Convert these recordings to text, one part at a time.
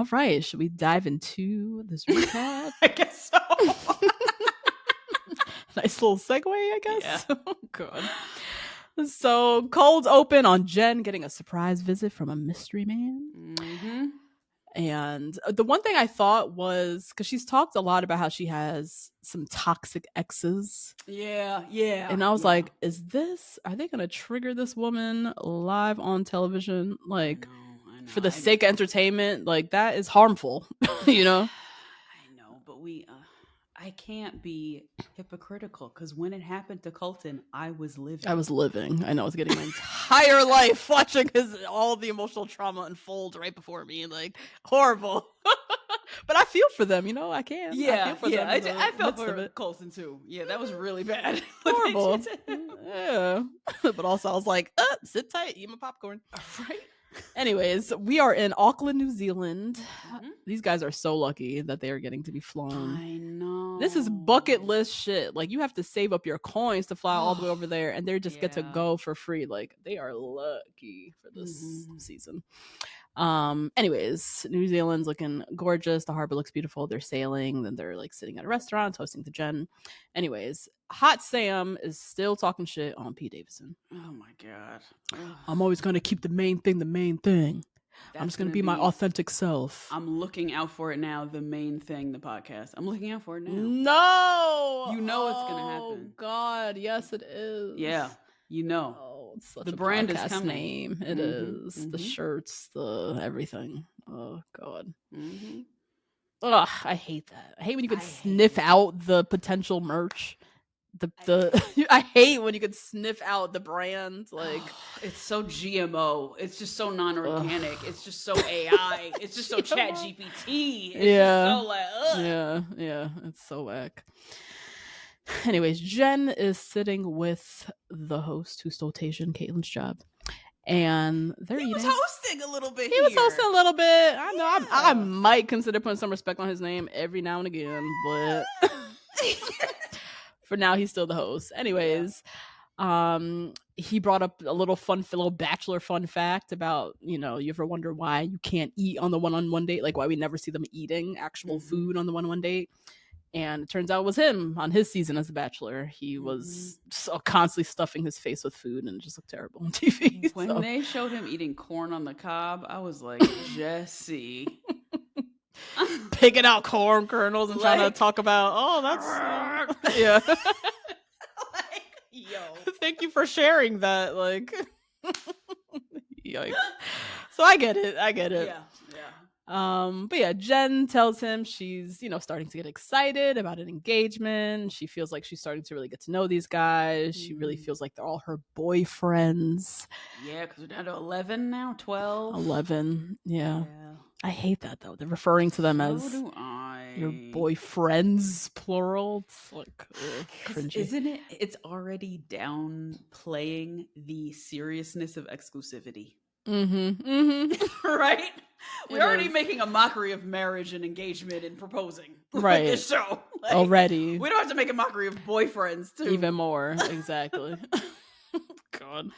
All right. Should we dive into this recap? I guess so. Nice little segue, I guess. Yeah. Oh, God. So, cold open on Jen getting a surprise visit from a mystery man. Mm-hmm. And the one thing I thought was, because she's talked a lot about how she has some toxic exes. Yeah. And I was like, are they going to trigger this woman live on television? Like, I know. for the sake of entertainment, like, that is harmful, you know? I know, but I can't be hypocritical because when it happened to Colton, I was living. I know I was getting my entire life watching all the emotional trauma unfold right before me. Like, horrible. But I feel for them, I can. Yeah, I feel for them. I felt for Colton too. Yeah, that was really bad. Horrible. Yeah. But also I was like, sit tight, eat my popcorn. Right. Anyways, we are in Auckland, New Zealand. Mm-hmm. These guys are so lucky that they are getting to be flown. I know. This is bucket list shit. Like, you have to save up your coins to fly all the way over there, and they just get to go for free. Like, they are lucky for this season. Anyways, New Zealand's looking gorgeous. The harbor looks beautiful. They're sailing. Then they're like sitting at a restaurant toasting to Jen. Anyways, Hot Sam is still talking shit on Pete Davidson. Oh my God. I'm always going to keep the main thing. I'm just going to be my authentic self. I'm looking out for it now. The main thing, the podcast. I'm looking out for it now. No. You know it's going to happen. Oh God. Yes, it is. Yeah. You know. Oh, it's such the a brand is podcast coming. name. It is. The shirts, the everything. Oh God. Ugh, I hate that. I hate when you can sniff out the potential merch. I hate when you can sniff out the brand. Like, it's so GMO. It's just so non-organic. It's just so AI. It's just so Chat GPT. It's just so like, ugh. Yeah. It's so whack. Anyways, Jen is sitting with the host who stole Tasia and Caitlin's job. And he was hosting a little bit. He was hosting a little bit. I know. I might consider putting some respect on his name every now and again, but for now, he's still the host. Anyways, he brought up a little Bachelor fun fact about, you ever wonder why you can't eat on the one-on-one date, like why we never see them eating actual food on the one-on-one date. And it turns out it was him on his season as a Bachelor. He was so constantly stuffing his face with food and it just looked terrible on TV. When they showed him eating corn on the cob, I was like, Jesse. Picking out corn kernels and trying to talk about, that's... yeah. Like, yo. Thank you for sharing that. Like, yikes. So I get it. Yeah. But yeah, Jen tells him she's, starting to get excited about an engagement. She feels like she's starting to really get to know these guys. She really feels like they're all her boyfriends. Yeah, because we're down to 11 now, 12. 11, yeah. I hate that, though. They're referring to them as your boyfriends, plural. It's like, cringy. Isn't it? It's already downplaying the seriousness of exclusivity. Right? We're already making a mockery of marriage and engagement and proposing. Right. This show. Like, already. We don't have to make a mockery of boyfriends, too. Even more. Exactly. God.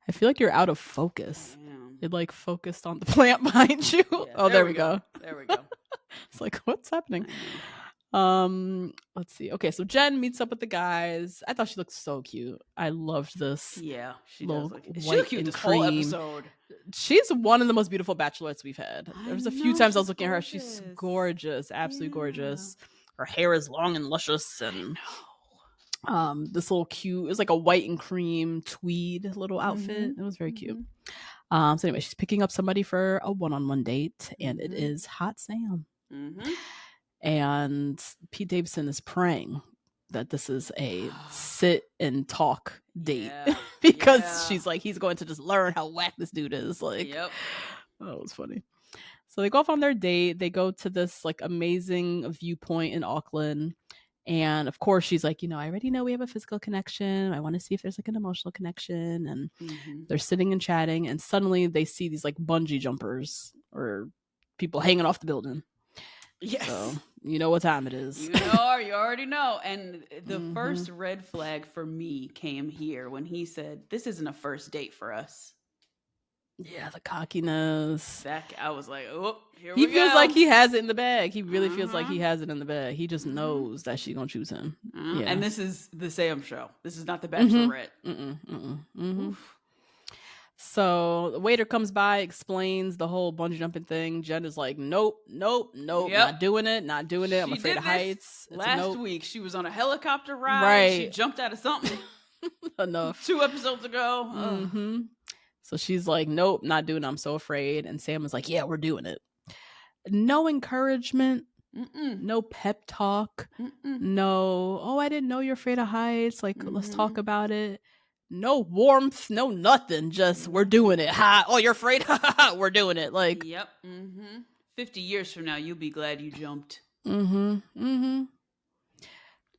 I feel like you're out of focus. You're like focused on the plant behind you. Yeah, there we go. There we go. It's like, what's happening? Let's see. Okay, so Jen meets up with the guys. I thought she looked so cute. I loved this. Yeah, she does look cute. She looked cute this whole episode. She's one of the most beautiful bachelorettes we've had. There was a few times I was looking at her. She's gorgeous, absolutely gorgeous. Her hair is long and luscious, and this little cute. It was like a white and cream tweed little outfit. It was very cute. So anyway, she's picking up somebody for a one-on-one date, and it is Hot Sam. And Pete Davidson is praying that this is a sit and talk date because she's like, he's going to just learn how whack this dude is. Like, oh, it was funny. So they go off on their date. They go to this like amazing viewpoint in Auckland. And of course, she's like, I already know we have a physical connection. I want to see if there's like an emotional connection. And they're sitting and chatting. And suddenly they see these like bungee jumpers or people hanging off the building. Yes. So you know what time it is. You already know. And the first red flag for me came here when he said, this isn't a first date for us. Yeah, the cockiness. I was like, oh, here he we go. He feels like he has it in the bag. He really feels like he has it in the bag. He just knows that she's gonna choose him. Yeah. And this is the Sam show. This is not the Bachelorette. So the waiter comes by, explains the whole bungee jumping thing. Jen is like, nope, not doing it. I'm afraid of heights. Last week, she was on a helicopter ride. Right. She jumped out of something. Enough. 2 episodes ago. So she's like, nope, not doing it. I'm so afraid. And Sam is like, yeah, we're doing it. No encouragement. No pep talk. No, oh, I didn't know you're afraid of heights. Like, let's talk about it. No warmth, no nothing. Just we're doing it. Ha! Oh, you're afraid? We're doing it. Like, yep. 50 years from now, you'll be glad you jumped.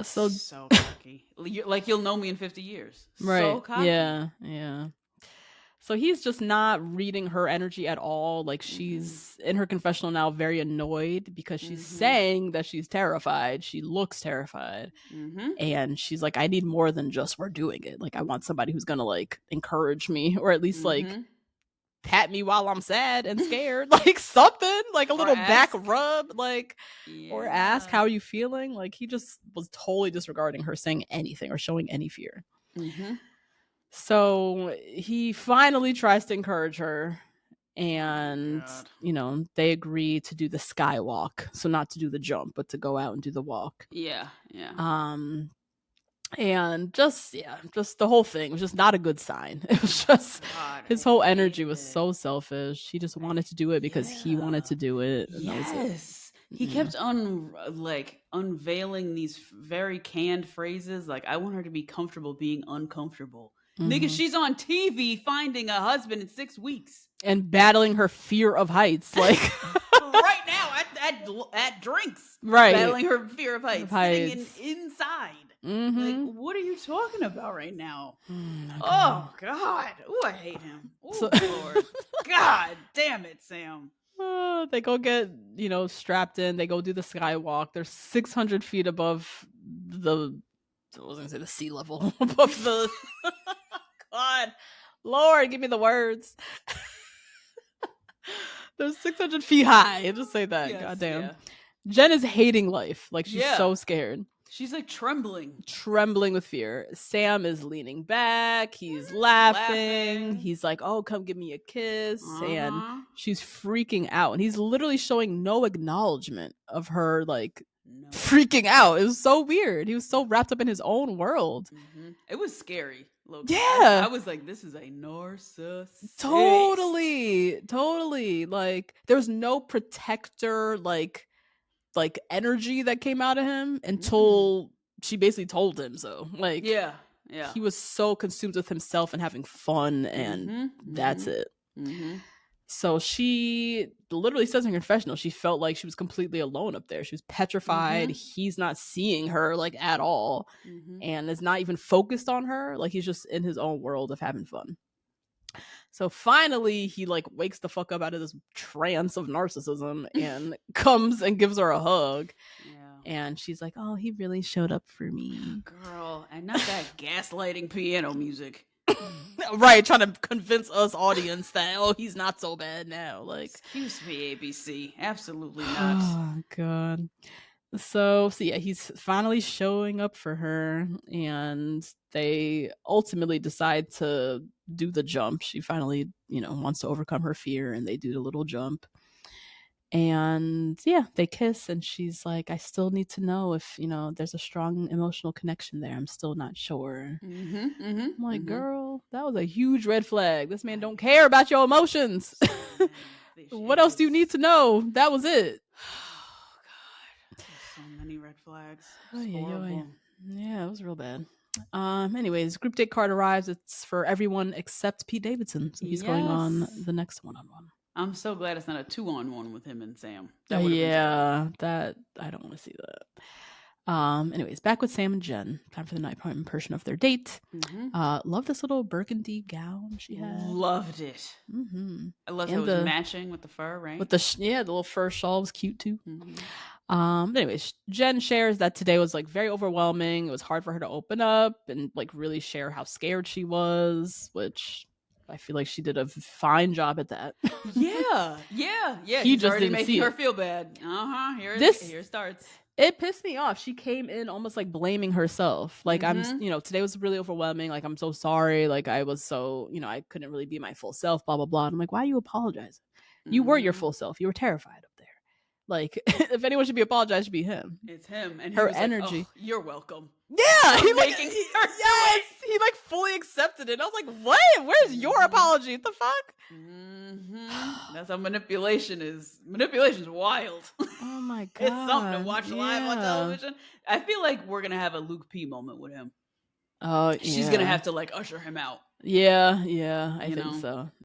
So cocky. Like you'll know me in 50 years. Right. So cocky. Yeah. So he's just not reading her energy at all. Like she's in her confessional now very annoyed because she's saying that she's terrified. She looks terrified. And she's like, I need more than just we're doing it. Like I want somebody who's going to like encourage me or at least like pat me while I'm sad and scared. Like something, like a little back rub, like, or ask, how are you feeling? Like he just was totally disregarding her saying anything or showing any fear. So he finally tries to encourage her and, they agree to do the skywalk. So not to do the jump, but to go out and do the walk. Yeah. And just the whole thing was just not a good sign. It was just his whole energy was so selfish. He just wanted to do it because he wanted to do it. Yes. He kept unveiling these very canned phrases. Like, I want her to be comfortable being uncomfortable. Nigga, she's on TV finding a husband in 6 weeks. And battling her fear of heights. Like right now at drinks. Right. Battling her fear of heights. Sitting inside. Like, what are you talking about right now? Oh, God. Oh, I hate him. Oh, Lord. God damn it, Sam. They go get, strapped in. They go do the skywalk. They're 600 feet above the sea level. Above the... God. Lord, give me the words. They're 600 feet high. Just say that. Yes, goddamn. Yeah. Jen is hating life. Like, she's so scared. She's like trembling with fear. Sam is leaning back. He's laughing. He's like, oh, come give me a kiss. And she's freaking out. And he's literally showing no acknowledgement of her, like, freaking out. It was so weird. He was so wrapped up in his own world. It was scary. Yeah. I was like, this is a narcissist. Totally. Like, there's no protector, like energy that came out of him until she basically told him so. Like, yeah, he was so consumed with himself and having fun, and that's it. So she literally says in her confessional she felt like she was completely alone up there. She was petrified. He's not seeing her like at all, and is not even focused on her. Like, he's just in his own world of having fun. So finally, he like wakes the fuck up out of this trance of narcissism and comes and gives her a hug. Yeah. And she's like, oh, he really showed up for me. Girl, and not that gaslighting piano music. Right, trying to convince us audience that, oh, he's not so bad now. Like, excuse me, ABC. Absolutely not. Oh, God. So yeah, he's finally showing up for her, and they ultimately decide to do the jump. She finally, wants to overcome her fear, and they do the little jump. And yeah, they kiss, and she's like, I still need to know if, there's a strong emotional connection there. I'm still not sure. I'm like, girl, that was a huge red flag. This man don't care about your emotions. What else do you need to know? That was it. So many red flags. Yeah, it was real bad. Anyways, group date card arrives. It's for everyone except Pete Davidson. So he's going on the next one-on-one. I'm so glad it's not a 2-on-1 with him and Sam. That I don't want to see that. Anyways, back with Sam and Jen. Time for the night portion of their date. Love this little burgundy gown she had. Loved it. I loved how it was matching with the fur, right? With the little fur shawl was cute too. Anyways, Jen shares that today was like very overwhelming. It was hard for her to open up and like really share how scared she was, which I feel like she did a fine job at that. Yeah. He just already didn't making see her it. feel bad. Here it starts. It pissed me off. She came in almost like blaming herself. Like, I'm, today was really overwhelming. Like, I'm so sorry. Like, I was so, I couldn't really be my full self, blah, blah, blah. And I'm like, why are you apologizing? You were your full self. You were terrified up there. Like, if anyone should be apologized, it should be him. It's him. And her he was energy. Like, oh, you're welcome. Yeah. He making her yes. He like fully accepted it. I was like, what? Where's your apology? What the fuck? That's how manipulation is. Manipulation's wild. Oh my God. It's something to watch live on television. I feel like we're going to have a Luke P moment with him. Oh, yeah. She's going to have to like usher him out. Yeah. I think so.